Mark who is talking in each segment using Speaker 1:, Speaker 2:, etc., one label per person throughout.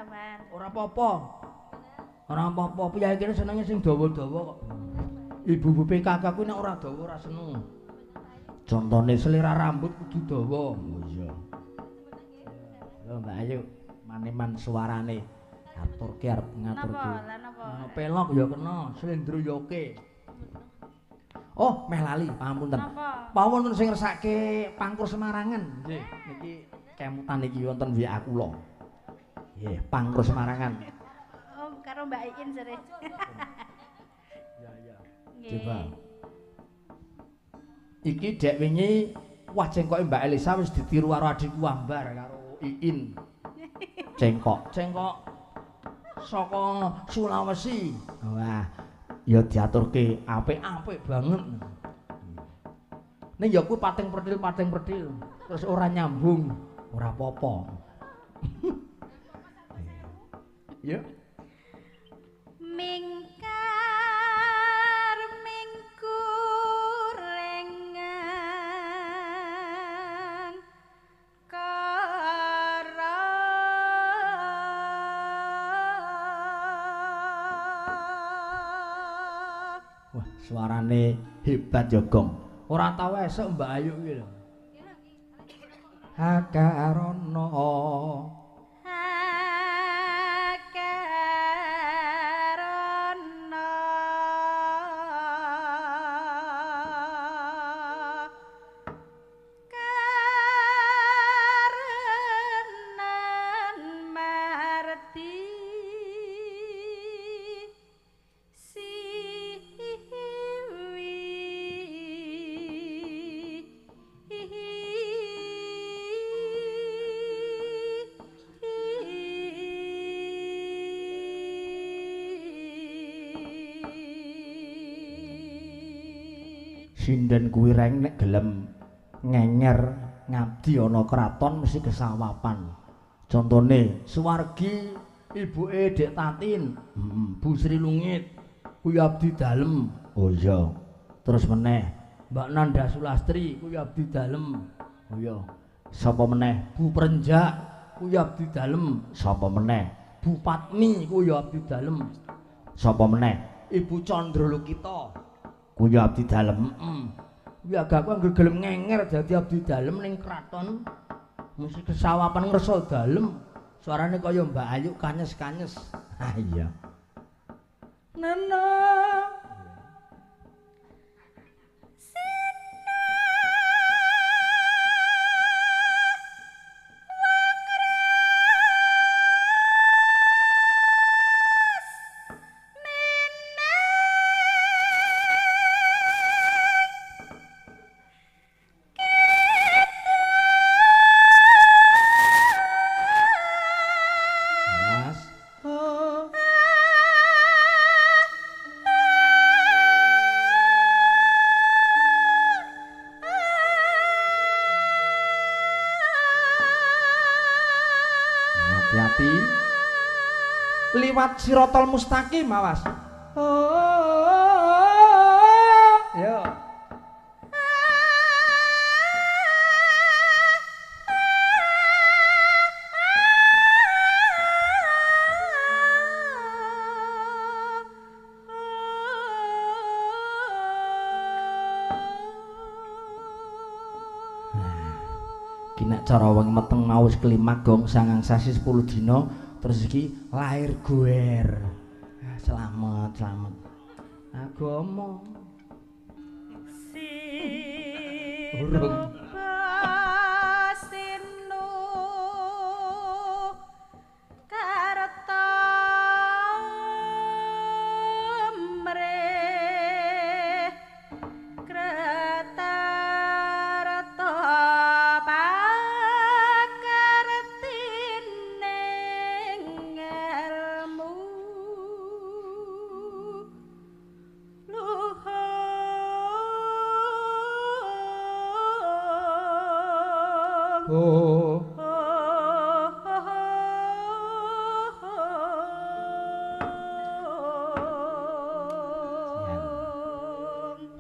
Speaker 1: sampean.
Speaker 2: Ora apa-apa. Ora apa-apa, piye kene senenge sing dawa-dawa kok. Ibu-ibu PKK ku nek ora dawa ora seneng. Contone selera rambut kudu dawa. Oh iya. Lho Mbak Ayu, maneman suarane aturke arep ngaturke.
Speaker 1: Napa? Lah napa?
Speaker 2: Pelok ya kena, slendro ya oke. Oh, meh lali, pangapunten.
Speaker 1: Napa?
Speaker 2: Pawon wonten sing ngersake Pangkur Semarangan. Nggih, niki kemutan iki wonten WA kula. Nggih, Pangkur Semarangan.
Speaker 1: Oh, karo Mbak Iin sere.
Speaker 2: Ya, ya.
Speaker 1: Nggih.
Speaker 2: Coba. Iki dek wingi wah cengkoke Mbak Elisa wis ditiru karo adikku Ambar karo Iin. Cengkok saka Sulawesi. Wah, ya diaturke apik-apik banget. Ning ya kuwi pating pertil. Terus ora nyambung, ora apa-apa. Ya.
Speaker 1: Mingkar mingkurengan kara
Speaker 2: Wah, suarane hebat ya, Gong. Ora tau esuk Mbak Ayu iki lho. Hakarono
Speaker 1: akarana karenan marti
Speaker 2: sinden kuwi reng nek gelem ngenger ngabdi ana kraton mesti kesawapan. Contone suwargi ibuke Dek Tatin, Bu Sri Lungit kuwi abdi dalem. Oh iya. Terus meneh Mbak Nanda Sulastri kuwi abdi dalem. Oh iya. Sapa meneh Bu Prenjak kuwi abdi dalem. Sapa meneh Bu Patmi kuwi abdi dalem. Sapa meneh Ibu Condro Lukita kuwi abdi dalem. Kuwi agakku anggere gelem ngenger dadi abdi dalem ning kraton mesti kesawapan ngersa dalem. Suarane kaya Mbak Ayu kanyes-kanyes. Ah iya. Nana liwat Sirotol Mustaqim awas. Yo. Ki nek cara wong meteng mau wis klimak gong 9 sasi 10 dina. Terus iki lahir guer. Selamat. Agama. Urung.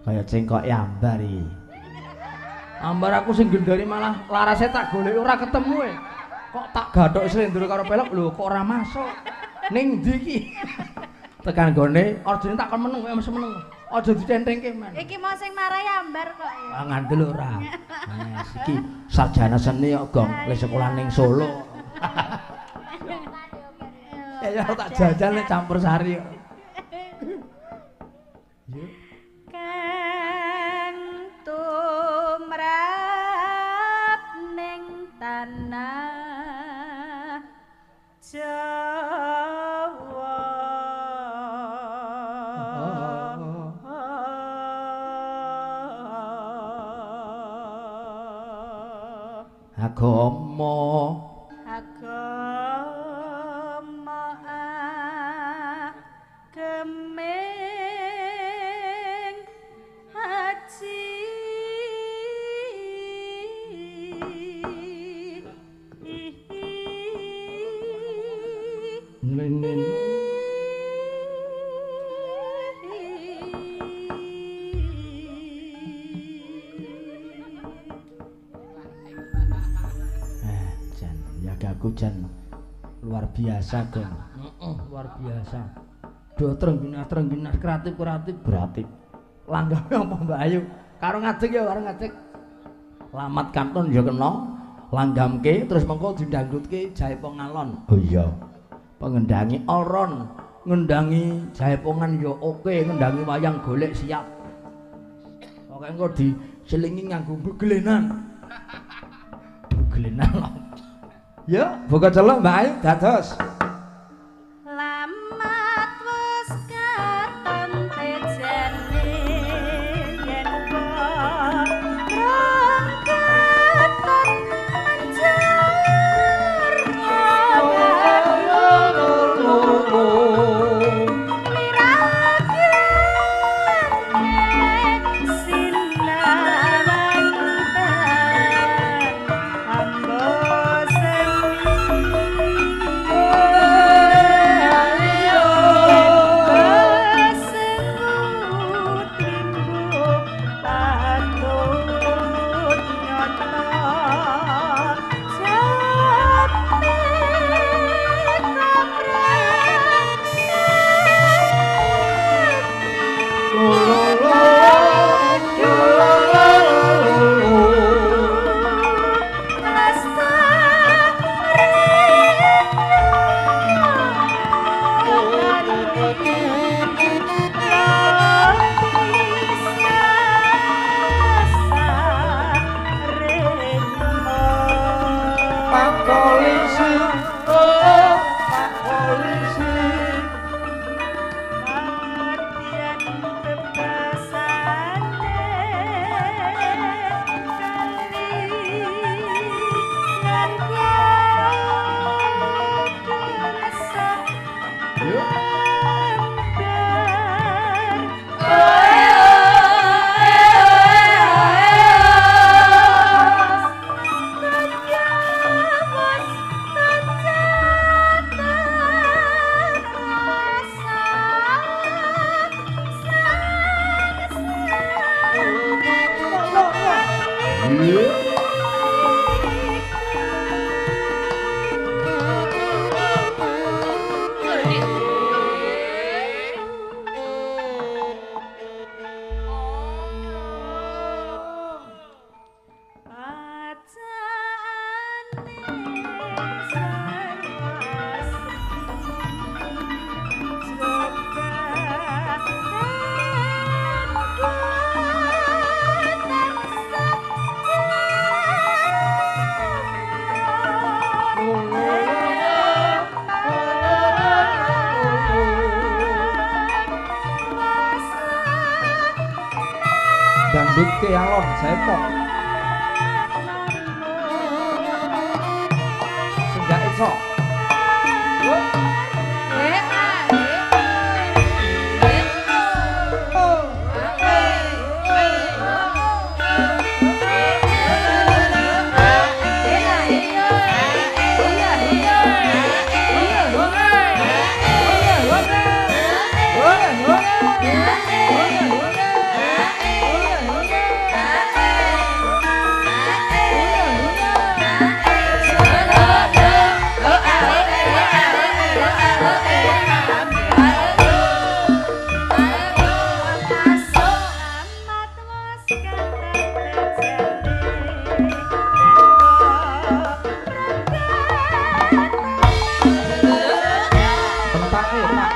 Speaker 2: Kaya cengkok Ambar iki. Ambar aku sing gendari malah larase tak golek ora ketemu. Kok tak gathok slendro karo pelek lho kok ora masuk. Ning ndi iki? Tekan gone Arjuna tak kon meneng kowe mesti meneng. Aja dicentengke men.
Speaker 1: Iki mau sing marai ambar kok ya.
Speaker 2: Ah ngandel ora. Wes iki sarjana seni kok gong le sekolah ning Solo. Ya tak jajal nek campur sari kok. Yo.
Speaker 1: Kan tumrap ning tanah Jawa.
Speaker 2: Agama
Speaker 1: gemeng haji
Speaker 2: nenen jan yagaku jan luar biasa Gong. Luar biasa. Do trengginas kreatif berarti. Langgawe apa Mbak Ayu? Karo ngadeg ya karo ngadeg. Lamat kantun ya kena. Langgamke terus mengko didangdutke Jaipongan Alon. Oh iya. Pengendangi Alron, ngendangi Jaipongan ya oke, ngendangi wayang golek siap. Pokoke engko diselingi nganggo begelenan. Begelenan lho. Ya, buka celok Mbak Ayu dados.
Speaker 1: Lamat wis katon tejane yen kok rongkaton menjar
Speaker 2: Dangdutke alon Jaipong. Senjak iso. Pak.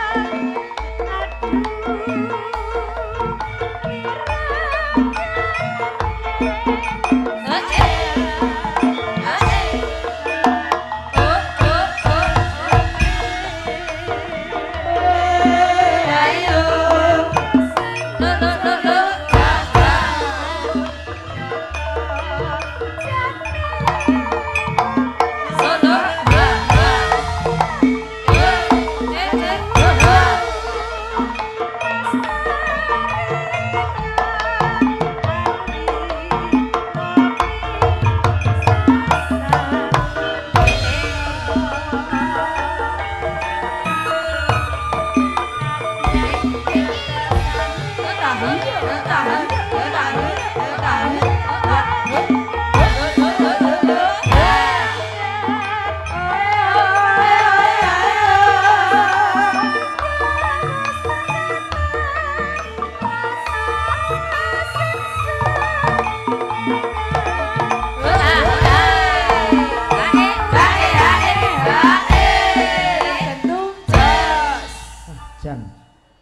Speaker 2: Jan,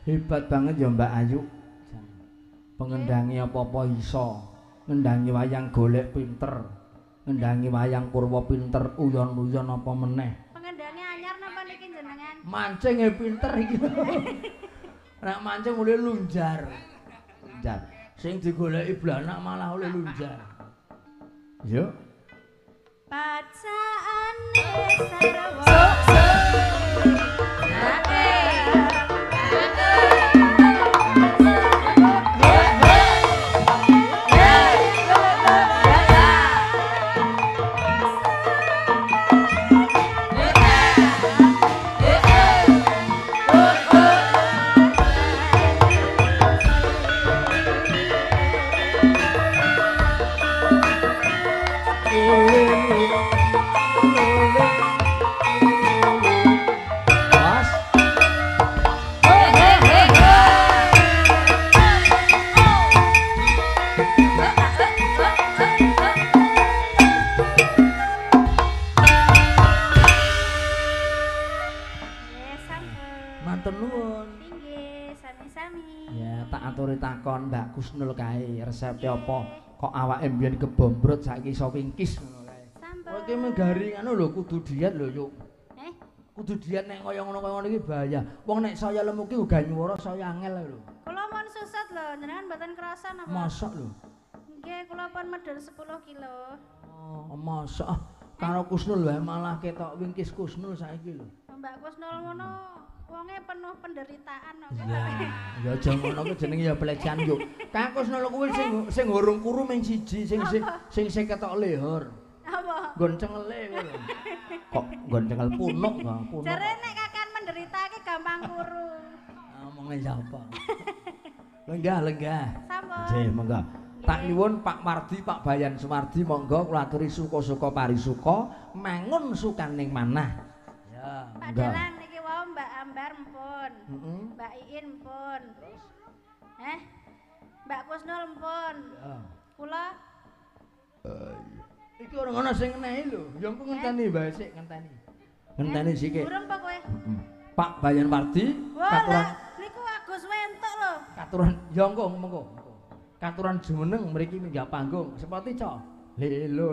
Speaker 2: hebat banget ya Mbak Ayu. Jan. Pengendangi apa-apa iso. Ngendangi wayang golek pinter. Ngendangi wayang Purwa pinter, uyon-uyon apa meneh.
Speaker 1: Pengendane anyar napa niki jenengan?
Speaker 2: Mancing pinter iki. Nek mancing mulai lunjar. Lunjar. Sing digoleki blanak malah oleh lunjar. Yo.
Speaker 1: Bacaane sarwa.
Speaker 2: Takon Mbak Kusnul kae resepe apa kok awake mbiyen kebombrot saiki iso wingkis ngono kae. Kowe iki menggari anu lho kudu diet lho yuk. Kudu diet nek kaya ngono iki bahaya. Wong nek saya lemu ki uga nyuwara saya angel lho.
Speaker 1: Kula mon susut lho, jenengan mboten krasa napa?
Speaker 2: Masak lho.
Speaker 1: Nggih, kula pun medal 10 kilo.
Speaker 2: Oh, masak karo Kusnul wae malah ketok wingkis Kusnul saiki lho.
Speaker 1: Mbak Kusnul ngono wonge penuh penderitaan kok.
Speaker 2: Ya aja ngono ku jenenge ya pelecehan yo. Kang Kusnul kuwi sing urung kuru ming siji sing ketok lehor.
Speaker 1: Apa?
Speaker 2: Nggon cengele ngono. Kok nggon cengel punuk kok punuk.
Speaker 1: Jare nek kakan menderitake gampang kuru.
Speaker 2: Omonge sapa? Lenggah.
Speaker 1: Sampun.
Speaker 2: Nggih, monggo. Tak nyuwun Pak Mardi, Pak Bayan Sumardi monggo kula aturi suka-suka parisuka mangun sukaning manah. Ya,
Speaker 1: Pak Dalan niki wau Mbak Ambar mpun. Mbak Iin mpun. Mbak Kusnul mpun. Ya. Kula
Speaker 2: iki ora ana sing ngenehi lho. Ya engko ngenteni Mbak sik ngenteni. Ngenteni sik.
Speaker 1: Burung apa kowe?
Speaker 2: Pak Bayan Mardi
Speaker 1: katuran niku Agus Wentuk lho.
Speaker 2: Katuran ya engko monggo. Katuran jumeneng mriki minggah panggung. Sepati cok. Lelo